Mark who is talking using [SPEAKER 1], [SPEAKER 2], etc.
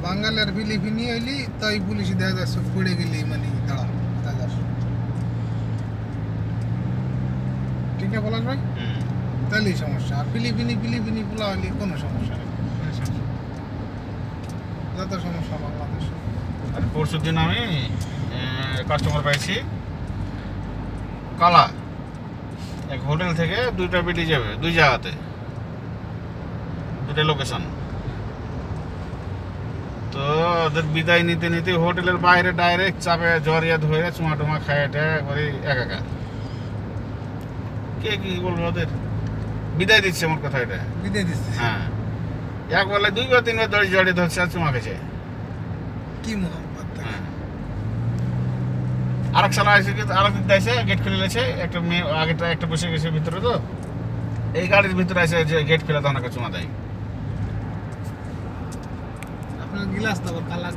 [SPEAKER 1] বাঙালির ফিলিপিনি হইলি তাই পুলিশ দেখা যাচ্ছে পড়ে গেলি মানে দাঁড়া দেখা যাচ্ছে ঠিক না বলাস ভাই তাহলেই সমস্যা আর ফিলিপিনি পোলা হইলে কোনো সমস্যা নেই যত সমস্যা বাংলাদেশ
[SPEAKER 2] আর পরশু দিন আমি কাস্টমার পাইছি কালা এক হোটেল থেকে 2টা বিডি যাবে 2 জায়গাতে 2টা লোকেশন তো ওদের বিদায় নিতে নিতে হোটেলের বাইরে ডাইরেক্ট চাপে জরিয়া ধরে চুমা টুমা খায় এটা করে একাকার কে কি বলবো ওদের বিদায় দিচ্ছে আমার কথা এটা
[SPEAKER 1] বিদায় দিচ্ছে
[SPEAKER 2] হ্যাঁ এক বলে 2 বা 3 বার দড়ি জড়িয়ে ধরছে আর চুমা খেছে
[SPEAKER 1] কি মোহাম্মত
[SPEAKER 2] হ্যাঁ আরেক সালা এসে আরেক দিক দিয়েছে গেট খুলে লেছে একটা মেয়ে আগেটা একটা বসে গেছে ভিতরে তো এই গাড়ির ভিতরে এসে যে গেট খুলে তখন চুমা দেয়
[SPEAKER 1] আপনার গিলাস তো কালা